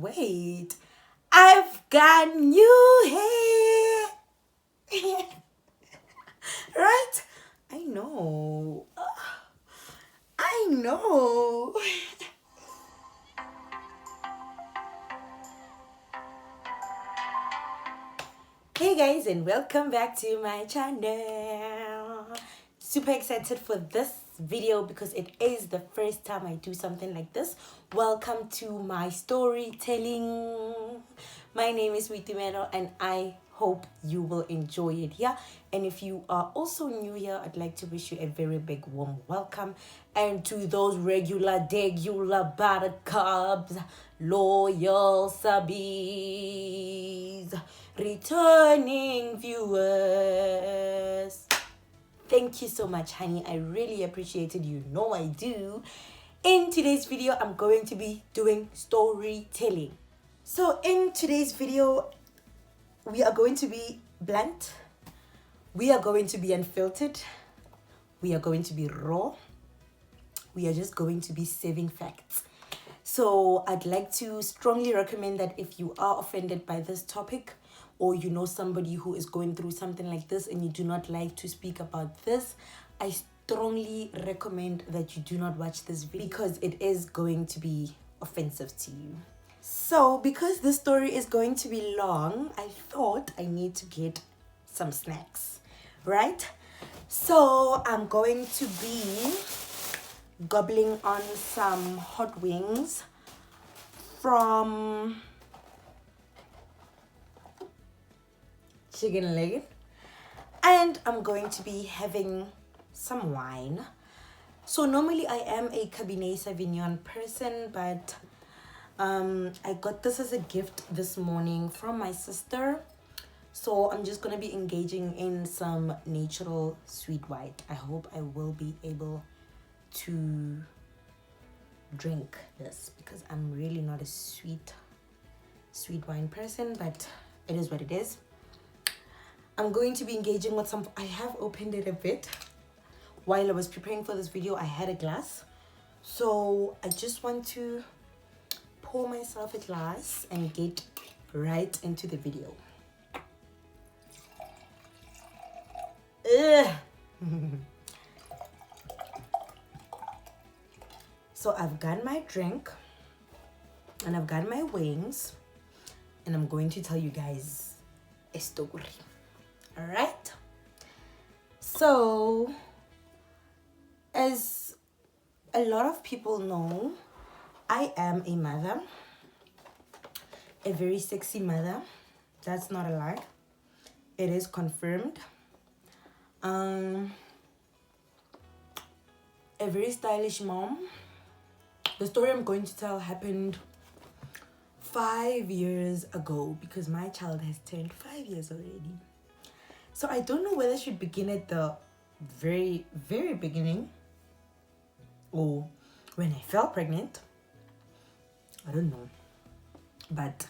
wait, I've got new hair. Right? I know. I know. Hey guys, and welcome back to my channel. Super excited for this video because it is the first time I do something like this. Welcome to my storytelling. My name is Witimero and I hope you will enjoy it here. And if you are also new here, I'd like to wish you a very big warm welcome. And to those regular buttercups, loyal subbies, returning viewers, thank you so much, honey. I really appreciate it. You know I do. In today's video, I'm going to be doing storytelling. So in today's video, we are going to be blunt. We are going to be unfiltered. We are going to be raw. We are just going to be saving facts. So I'd like to strongly recommend that if you are offended by this topic, or you know somebody who is going through something like this and you do not like to speak about this, I strongly recommend that you do not watch this video because it is going to be offensive to you. So because this story is going to be long, I thought I need to get some snacks, right? So I'm going to be gobbling on some hot wings from Chicken Leg, and I'm going to be having some wine. So normally I am a Cabernet Sauvignon person, but I got this as a gift this morning from my sister. So I'm just going to be engaging in some natural sweet white. I hope I will be able to drink this because I'm really not a sweet wine person, but it is what it is. I'm going to be engaging with some, I have opened it a bit. While I was preparing for this video, I had a glass. So I just want to pour myself a glass and get right into the video. So I've got my drink and I've got my wings and I'm going to tell you guys a story. All right. So as a lot of people know, I am a mother, a very sexy mother. That's not a lie. It is confirmed. A very stylish mom. The story I'm going to tell happened 5 years ago because my child has turned 5 years already. So I don't know whether I should begin at the very, very beginning or when I fell pregnant. I don't know. But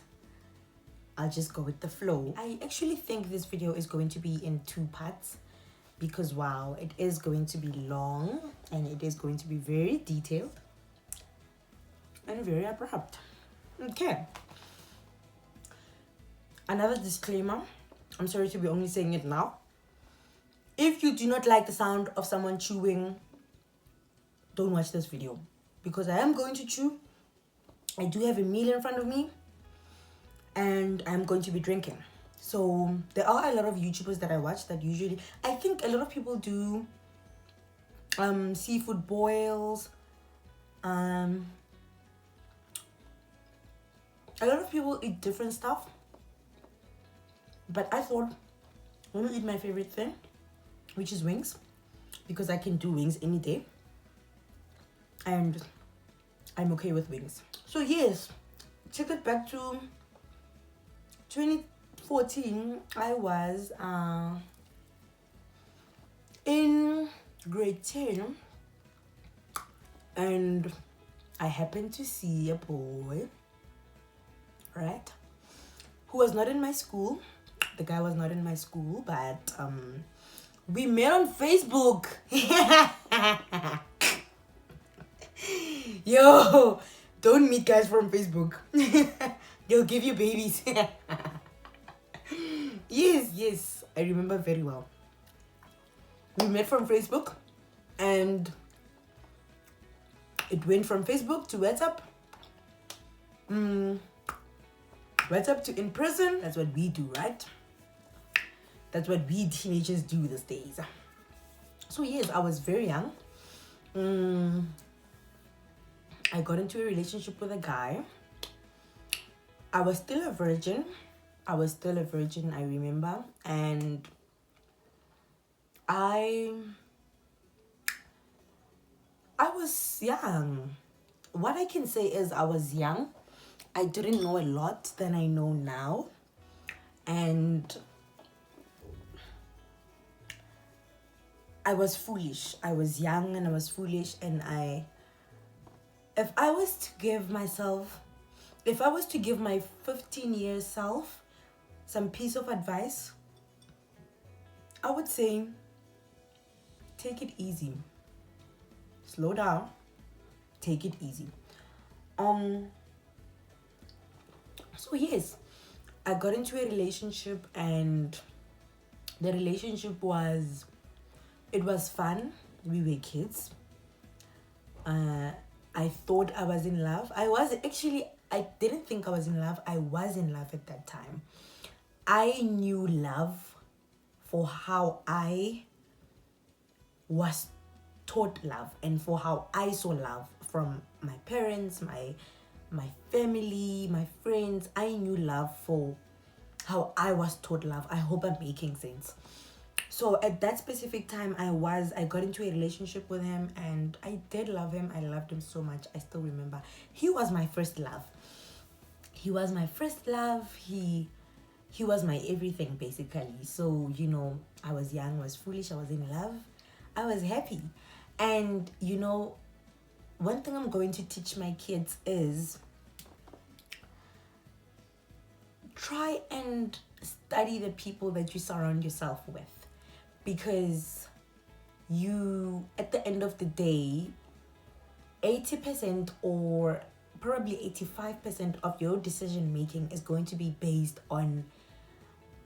I'll just go with the flow. I actually think this video is going to be in 2 parts because wow, it is going to be long and it is going to be very detailed and very abrupt. Okay. Another disclaimer. I'm sorry to be only saying it now. If you do not like the sound of someone chewing, don't watch this video because I am going to chew. I do have a meal in front of me and I'm going to be drinking. So there are a lot of YouTubers that I watch that usually, I think a lot of people do seafood boils. A lot of people eat different stuff. But I thought, let me eat my favorite thing, which is wings, because I can do wings any day. And I'm okay with wings. So yes, take it back to 2014. I was in grade 10. And I happened to see a boy, right, who was not in my school. The guy was not in my school, but we met on Facebook. Yo, don't meet guys from Facebook. They'll give you babies. Yes, I remember very well. We met from Facebook, and it went from Facebook to WhatsApp. WhatsApp to in person. That's what we do, right? That's what we teenagers do these days. So yes, I was very young. I got into a relationship with a guy. I was still a virgin, I remember. And I was young. What I can say is I was young. I didn't know a lot than I know now. And I was foolish. I was young and I was foolish. And if I was to give my 15-year self some piece of advice, I would say, take it easy. Slow down. Take it easy. So yes, I got into a relationship, and the relationship was fun. We were kids. I thought I was in love. I didn't think I was in love. I was in love at that time. I knew love for how I was taught love, and for how I saw love from my parents, my family, my friends. I knew love for how I was taught love. I hope I'm making sense. So at that specific time, I got into a relationship with him, and I did love him. I loved him so much. I still remember. He was my first love. He was my everything, basically. So, I was young, I was foolish, I was in love, I was happy. And, one thing I'm going to teach my kids is try and study the people that you surround yourself with. Because at the end of the day, 80% or probably 85% of your decision making is going to be based on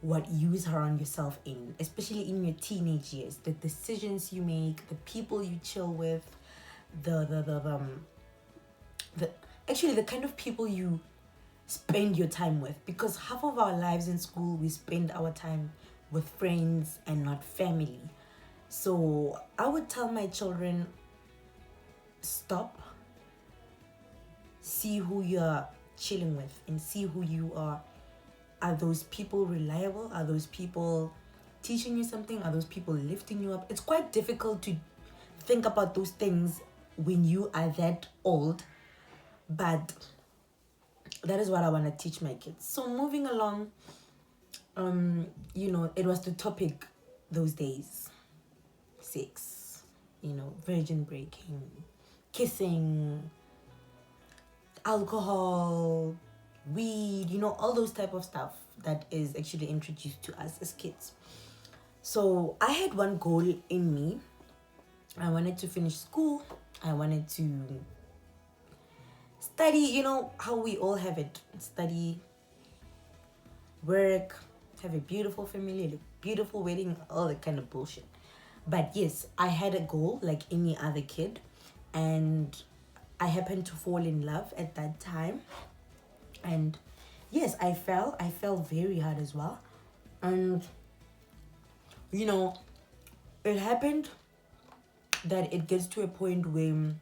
what you surround yourself in, especially in your teenage years. The decisions you make, the people you chill with, the kind of people you spend your time with. Because half of our lives in school, we spend our time with friends and not family. So I would tell my children, stop, see who you're chilling with, and see who you are. Are those people reliable? Are those people teaching you something? Are those people lifting you up? It's quite difficult to think about those things when you are that old, but that is what I want to teach my kids. So moving along, it was the topic those days: sex, virgin breaking, kissing, alcohol, weed, all those type of stuff that is actually introduced to us as kids. So I had one goal in me. I wanted to finish school. I wanted to study, how we all have it. Study, work, have a beautiful family, a beautiful wedding, all that kind of bullshit. But yes, I had a goal like any other kid, and I happened to fall in love at that time. And yes, I fell very hard as well. And it happened that it gets to a point where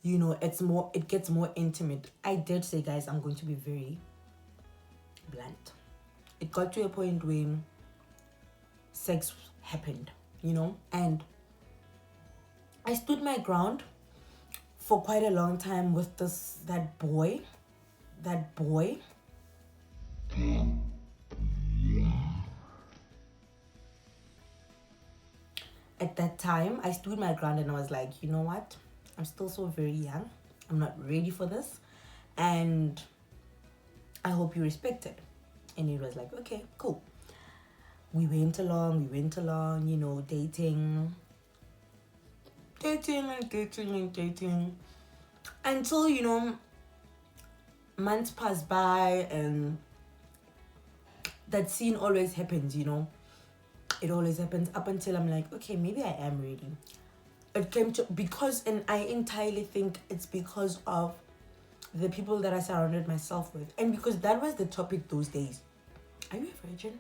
it gets more intimate. I did say, guys, I'm going to be very blunt. It got to a point where sex happened, and I stood my ground for quite a long time with that boy. At that time, I stood my ground and I was like, you know what? I'm still so very young. I'm not ready for this. And I hope you respect it. And it was like, okay, cool. We went along, dating. Until, months pass by, and that scene always happens, it always happens up until I'm like, okay, maybe I am ready. It came to, because, and I entirely think it's because of the people that I surrounded myself with, and because that was the topic those days. Are you a virgin?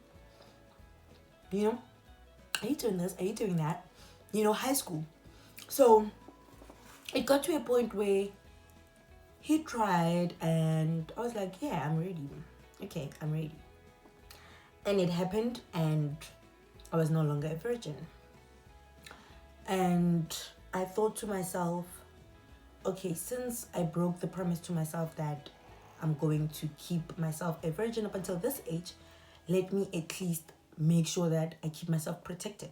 Are you doing this? Are you doing that? High school. So it got to a point where he tried, and I was like, yeah, I'm ready. Okay, I'm ready. And it happened, and I was no longer a virgin. And I thought to myself, okay, since I broke the promise to myself that I'm going to keep myself a virgin up until this age, let me at least make sure that I keep myself protected.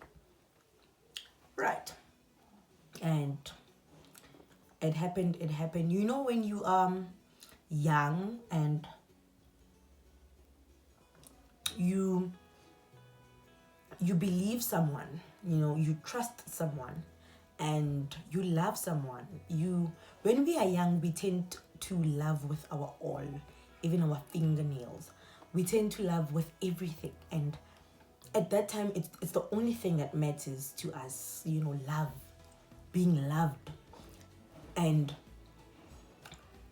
Right. And it happened. When you young and you believe someone, you trust someone, and you love someone. When we are young, we tend to love with our all, even our fingernails. We tend to love with everything, and at that time it's the only thing that matters to us, love, being loved. And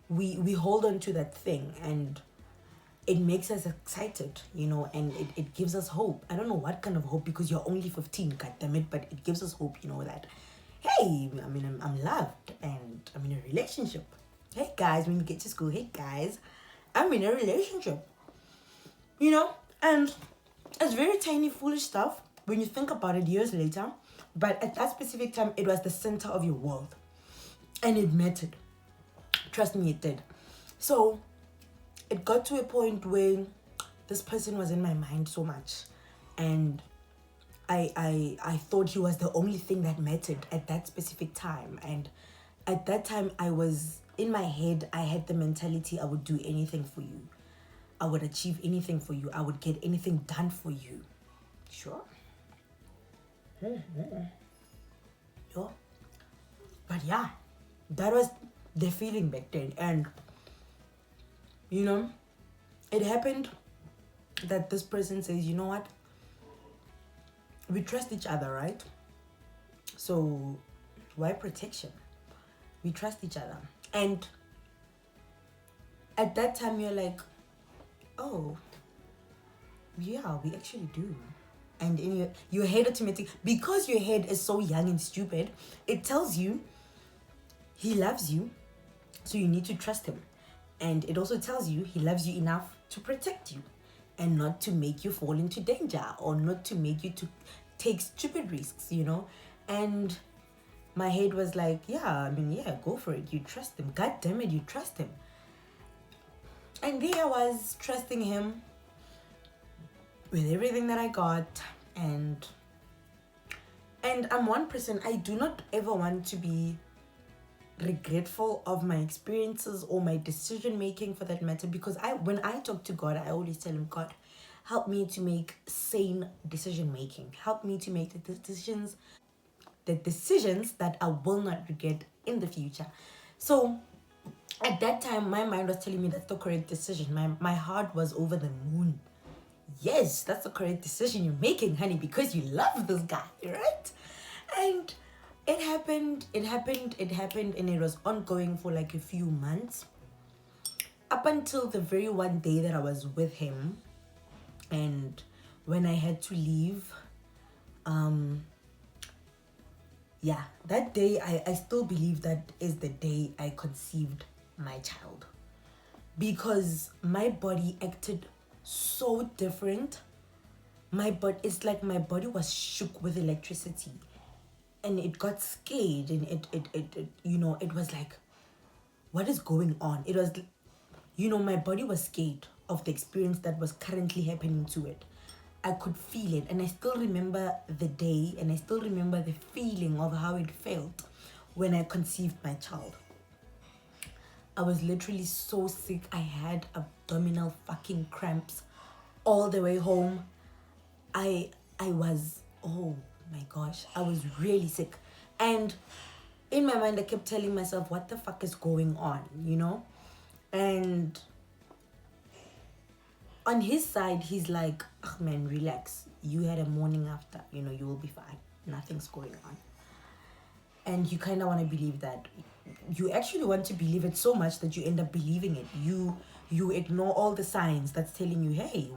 we hold on to that thing, and it makes us excited, and it gives us hope. I don't know what kind of hope, because you're only 15, god damn it, but it gives us hope, that, hey, I'm loved, and I'm in a relationship. Hey guys, when you get to school, hey guys, I'm in a relationship. And it's very tiny, foolish stuff when you think about it years later, but at that specific time, it was the center of your world, and it mattered. Trust me, it did. So it got to a point where this person was in my mind so much, and I thought he was the only thing that mattered at that specific time. And at that time, I was in my head, I had the mentality, I would do anything for you, I would achieve anything for you, I would get anything done for you. Sure. Sure. But yeah, that was the feeling back then. And it happened that this person says, you know what, we trust each other, right? So why protection? We trust each other. And at that time, you're like, oh yeah, we actually do. And in your head automatically, because your head is so young and stupid, it tells you he loves you, so you need to trust him. And it also tells you he loves you enough to protect you and not to make you fall into danger, or not to make you to take stupid risks, And my head was like, yeah, go for it. You trust him. God damn it, you trust him. And there I was, trusting him with everything that I got. And I'm one person, I do not ever want to be regretful of my experiences or my decision making, for that matter, because when I talk to God, I always tell him, God, help me to make sane decision making, help me to make the decisions that I will not regret in the future. So at that time, my mind was telling me that's the correct decision. My heart was over the moon. Yes, that's the correct decision you're making, honey, because you love this guy, right? And it happened, and it was ongoing for like a few months, up until the very one day that I was with him. And when I had to leave, that day, I still believe that is the day I conceived my child, because my body acted so different. It's like my body was shook with electricity, and it got scared, and it was like, what is going on? It was, my body was scared of the experience that was currently happening to it. I could feel it, and I still remember the day, and I still remember the feeling of how it felt when I conceived my child. I was literally so sick. I had abdominal fucking cramps all the way home. I was, oh my gosh, I was really sick. And in my mind, I kept telling myself, what the fuck is going on, And on his side, he's like, oh man, relax. You had a morning after, you know, you will be fine. Nothing's going on. And you kind of want to believe that. You actually want to believe it so much that you end up believing it. You ignore all the signs that's telling you, hey,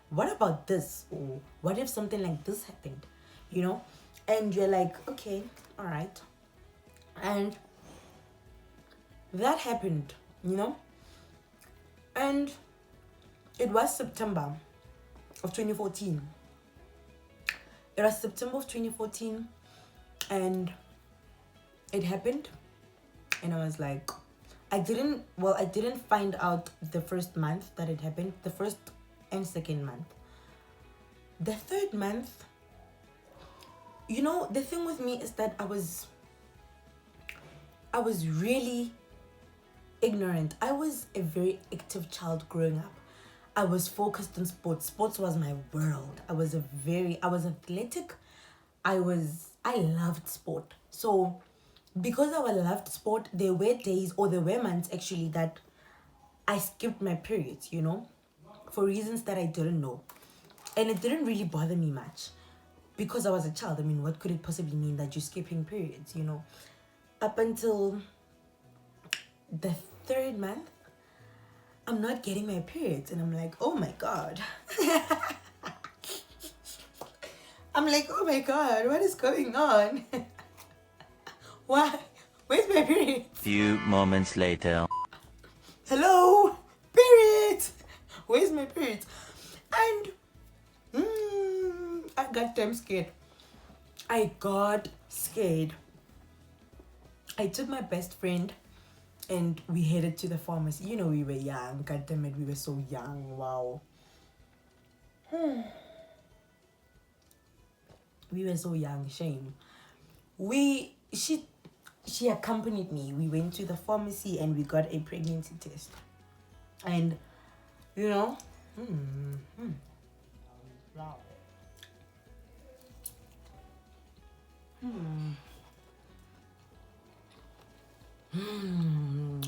what about this? Or what if something like this happened? You know? And you're like, okay, all right. And that happened, you know? And it was September of 2014. It was September of 2014, and it happened. And I was like, I didn't find out the first month that it happened, the first and second month. The third month, you know, the thing with me is that I was really ignorant. I was a very active child growing up. I was focused on sports. Sports was my world. I was athletic. I loved sport. So because I loved sport, there were days, or there were months actually, that I skipped my periods, you know, for reasons that I didn't know. And it didn't really bother me much because I was a child. I mean, what could it possibly mean that you're skipping periods, you know? Up until the third month, I'm not getting my periods, and I'm like, oh my God. I'm like, oh my God, what is going on? Why? Where's my period? Few moments later. Hello? Period! Where's my period? And I got damn scared. I got scared. I took my best friend and we headed to the pharmacy. You know, we were young. God damn it, we were so young. Wow. We were so young. Shame. She accompanied me. We went to the pharmacy and we got a pregnancy test. And, you know, wow.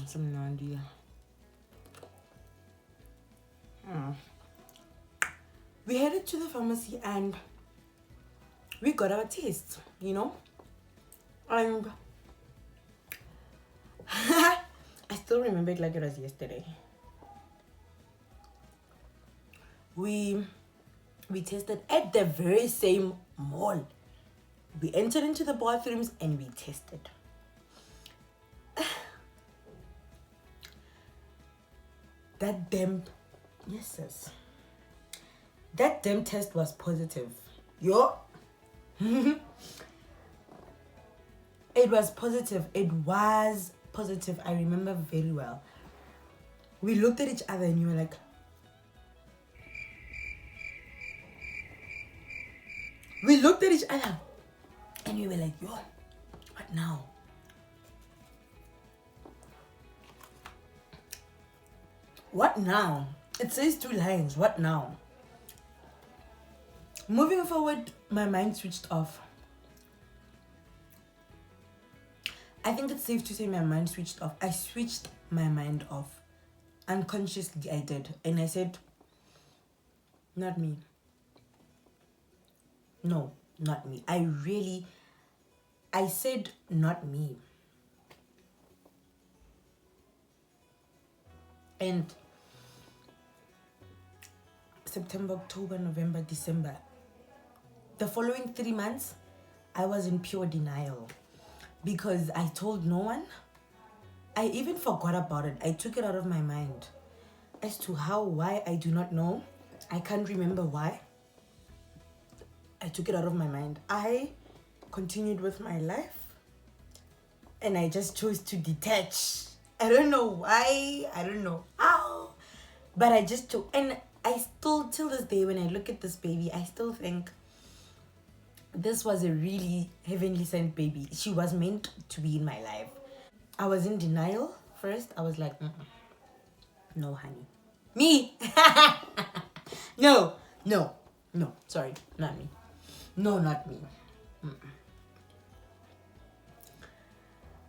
Some idea. We headed to the pharmacy and we got our tests, you know. And I still remember it like it was yesterday. We tested at the very same mall. We entered into the bathrooms and we tested. That damn test was positive. Yo. It was positive. I remember very well. We looked at each other and you were like, we looked at each other and we were like, yo, what now? What now? It says 2 lines. What now? Moving forward, my mind switched off. I think it's safe to say my mind switched off. I switched my mind off. Unconsciously, I did. And I said, not me. No, not me. I said, not me. And September, October, November, December. The following 3 months, I was in pure denial because I told no one. I even forgot about it. I took it out of my mind. As to how, why, I do not know. I can't remember why. I took it out of my mind. I continued with my life and I just chose to detach. I don't know why. I don't know how. But I just took, and I still, till this day, when I look at this baby, I still think this was a really heavenly sent baby. She was meant to be in my life. I was in denial first. I was like, no, honey. Me? No. Sorry, not me. No, not me.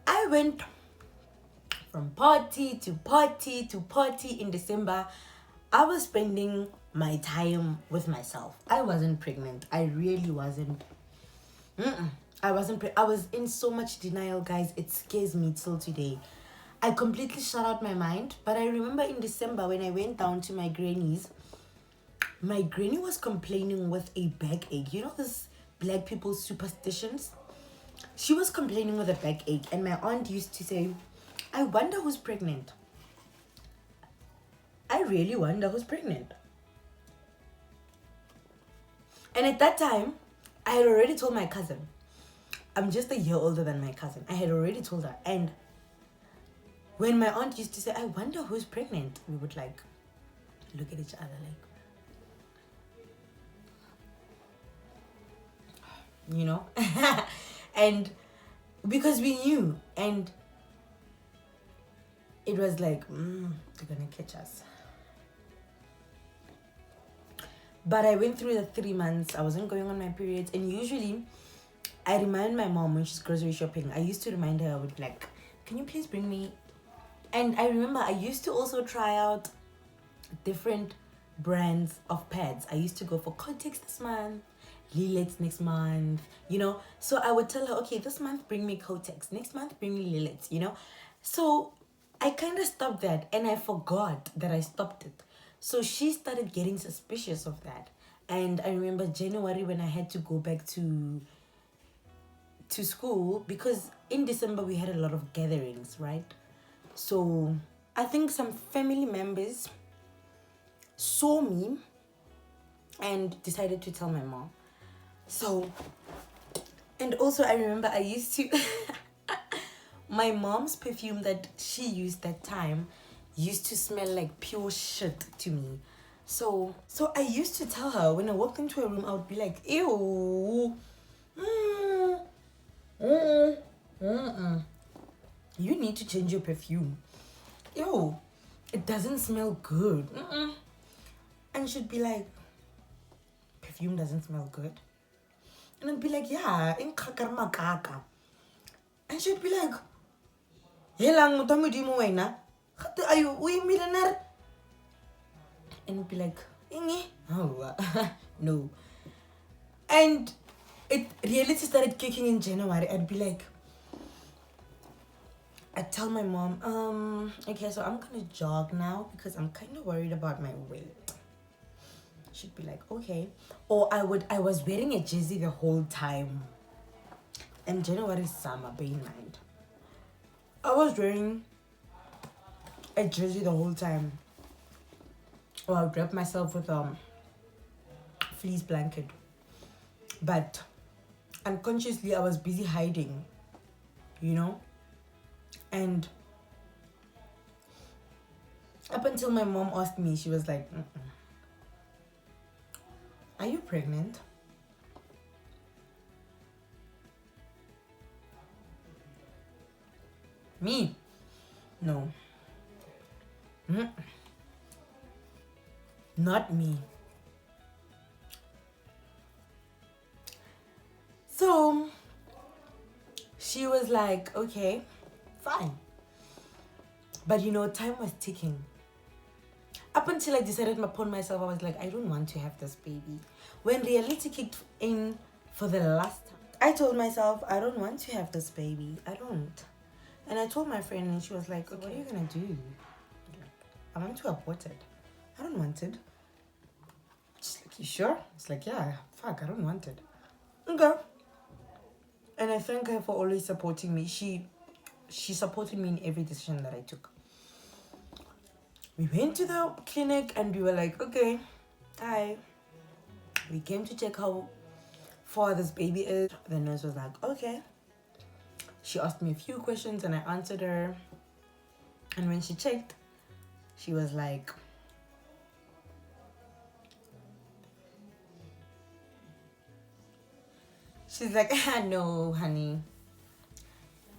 I went from party to party to party in December. I was spending my time with myself. I wasn't pregnant. I really wasn't. I wasn't. I was in so much denial, guys. It scares me till today. I completely shut out my mind. But I remember in December when I went down to my granny's, my granny was complaining with a backache. You know this black people's superstitions? She was complaining with a backache, and my aunt used to say, I wonder who's pregnant. I really wonder who's pregnant. And at that time, I had already told my cousin. I'm just a year older than my cousin. I had already told her. And when my aunt used to say, I wonder who's pregnant, we would like look at each other like, you know? And because we knew, and it was like, they're gonna catch us. But I went through the 3 months. I wasn't going on my periods. And usually, I remind my mom when she's grocery shopping. I used to remind her, I would be like, can you please bring me? And I remember I used to also try out different brands of pads. I used to go for Cortex this month, Lillet's next month, you know. So I would tell her, okay, this month bring me Cortex, next month bring me Lillet's, you know. So I kind of stopped that, and I forgot that I stopped it. So she started getting suspicious of that. And I remember January when I had to go back to school, because in December we had a lot of gatherings, right? So I think some family members saw me and decided to tell my mom. So, and also I remember I used to my mom's perfume that she used that time used to smell like pure shit to me. So I used to tell her when I walked into a room, I would be like, ew, you need to change your perfume. Ew, it doesn't smell good. And she'd be like, perfume doesn't smell good? And I'd be like, yeah, in kaka. And she'd be like, helang mutamu di mo na. Ayu, uy millionaire. And I'd be like, oh, no. And reality started kicking in January. I'd be like, I'd tell my mom, okay, so I'm gonna jog now because I'm kind of worried about my weight. She'd be like, okay. Or I was wearing a jersey the whole time. And January is summer, bear in mind. I was wearing a jersey the whole time. Or I would wrap myself with a fleece blanket. But unconsciously I was busy hiding, you know? And up until my mom asked me, she was like, are you pregnant? Me? No. Not me. So she was like, okay, fine. But you know, time was ticking. Up until I decided upon myself, I was like, I don't want to have this baby. When reality kicked in for the last time, I told myself, I don't want to have this baby. I don't. And I told my friend, and she was like, okay, what are you gonna do? I want to abort it. I don't want it. She's like, you sure? It's like, yeah, fuck, I don't want it. Okay. And I thank her for always supporting me. She supported me in every decision that I took. We went to the clinic and we were like, okay, hi. We came to check how far this baby is. The nurse was like, okay. She asked me a few questions and I answered her. And when she checked, she was like, she's like, no, honey.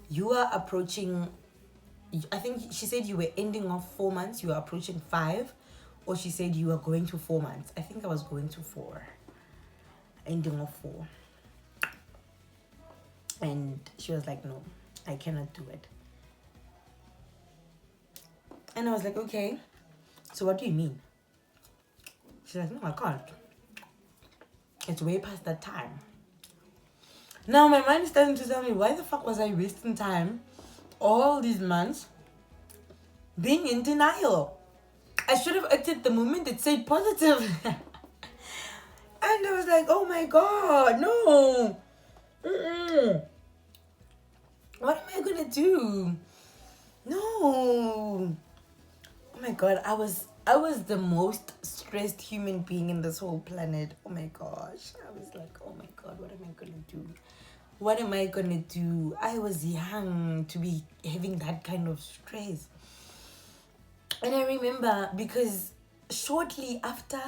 You are approaching, I think she said you were ending off 4 months. You were approaching 5. Or she said you were going to 4 months. I think I was going to 4. Ending off 4. And she was like, no, I cannot do it. And I was like, okay, so what do you mean? She's like, no, I can't. It's way past that time. Now my mind is starting to tell me, why the fuck was I wasting time all these months being in denial? I should have acted the moment it said positive. And I was like, oh my god, no. Mm-mm. What am I gonna do? No. Oh my god, I was the most stressed human being in this whole planet. Oh my gosh. I was like, oh my god, what am I gonna do? What am I gonna do? I was young to be having that kind of stress. And I remember because shortly after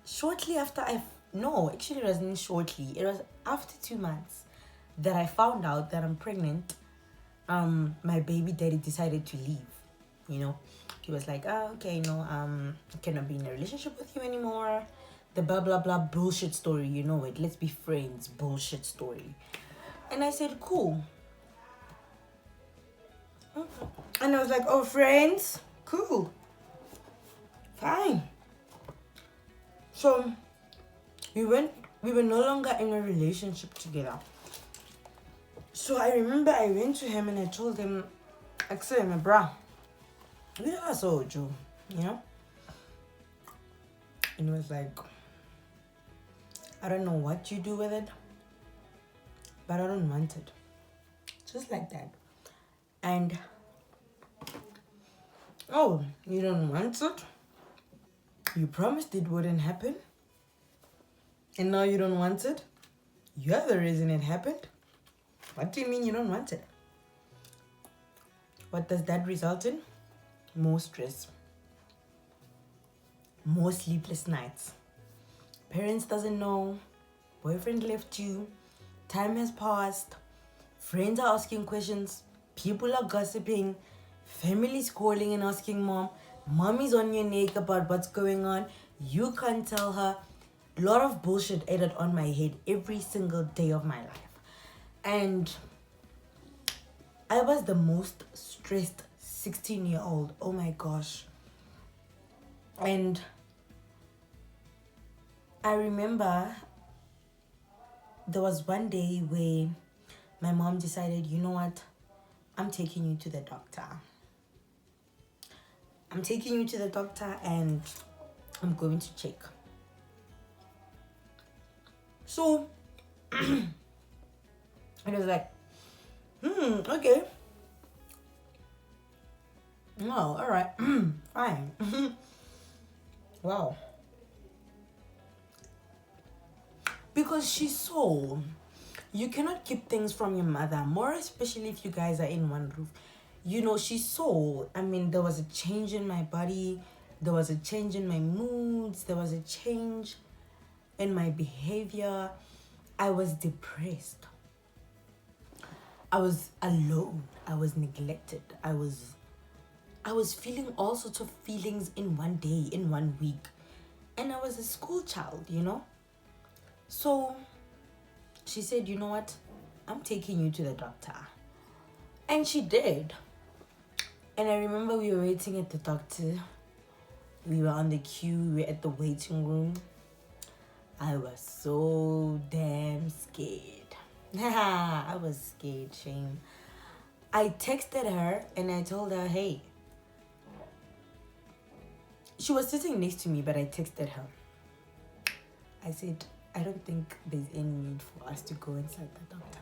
it wasn't shortly. It was after 2 months that I found out that I'm pregnant. My baby daddy decided to leave. You know, he was like, oh, okay, no, I cannot be in a relationship with you anymore. The blah blah blah bullshit story, you know it. Let's be friends, bullshit story. And I said, cool. And I was like, oh, friends, cool, fine. So we were no longer in a relationship together. So I remember I went to him and I told him, I said, my bra, we are so Joe, you know? And he was like, I don't know what you do with it, but I don't want it. Just like that. And, oh, you don't want it? You promised it wouldn't happen? And now you don't want it? You're the reason it happened? What do you mean you don't want it? What does that result in? More stress. More sleepless nights. Parents doesn't know. Boyfriend left you. Time has passed. Friends are asking questions. People are gossiping. Family's calling and asking mom. Mommy's on your neck about what's going on. You can't tell her. A lot of bullshit added on my head every single day of my life. And I was the most stressed 16-year-old. Oh my gosh. And I remember there was one day where my mom decided, you know what? I'm taking you to the doctor. I'm taking you to the doctor and I'm going to check. So, it was like, okay. No, all right, fine. Wow. Because she saw you cannot keep things from your mother, more especially if you guys are in one roof. You know, she saw, I mean, there was a change in my body, there was a change in my moods, there was a change in my behavior. I was depressed. I was alone. I was neglected. I was feeling all sorts of feelings in one day, in 1 week. And I was a school child, you know? So she said, you know what? I'm taking you to the doctor. And she did. And I remember we were waiting at the doctor. We were on the queue. We were at the waiting room. I was so damn scared. I was scared, shame. I texted her and I told her, hey. She was sitting next to me, but I texted her. I said, I don't think there's any need for us to go inside the doctor.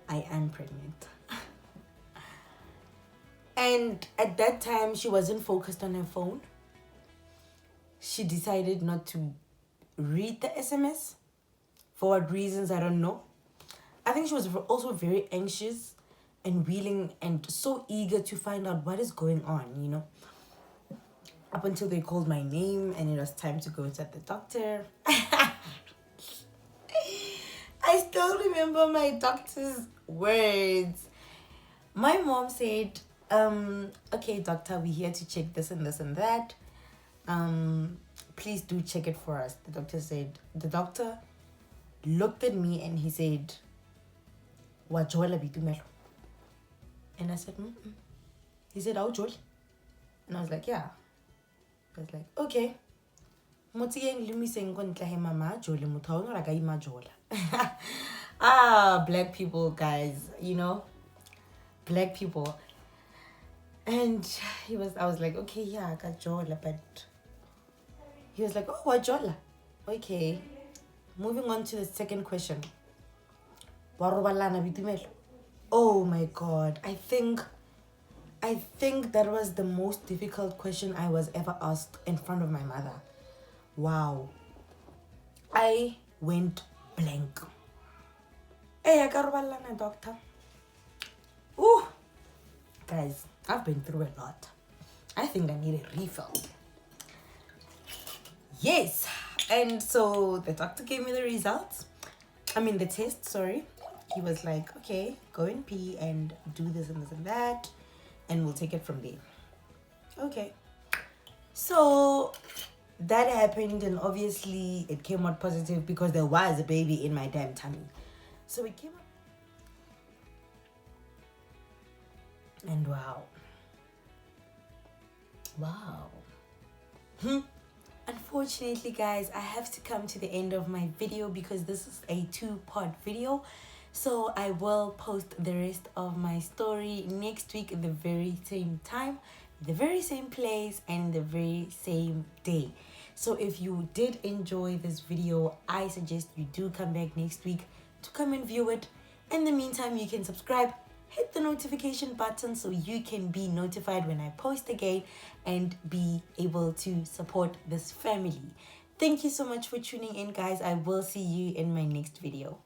I am pregnant. And at that time, she wasn't focused on her phone. She decided not to read the SMS. For what reasons, I don't know. I think she was also very anxious and willing and so eager to find out what is going on, you know. Up until they called my name and it was time to go inside the doctor. I still remember my doctor's words. My mom said, okay, doctor, we're here to check this and this and that. Please do check it for us. The doctor looked at me and he said, Wajola bitumelo. And I said, He said, Aujol. And I was like, yeah. I was like, okay. Black people, guys, you know, black people. And I was like, okay, yeah, I got jola, but he was like, oh, what jola? Okay. Moving on to the second question. Oh my god, I think that was the most difficult question I was ever asked in front of my mother. Wow. I went blank. Hey, I got doctor. Ooh. Guys, I've been through a lot. I think I need a refill. Yes. And so the doctor gave me the results. The test, sorry. He was like, okay, go and pee and do this and this and that, and we'll take it from there. Okay. So that happened, and obviously it came out positive because there was a baby in my damn tummy. So it came out. And wow. Unfortunately, guys, I have to come to the end of my video because this is a 2-part video. So I will post the rest of my story next week at the very same time, the very same place, and the very same day. So if you did enjoy this video, I suggest you do come back next week to come and view it. In the meantime, you can subscribe, hit the notification button so you can be notified when I post again and be able to support this family. Thank you so much for tuning in, guys. I will see you in my next video.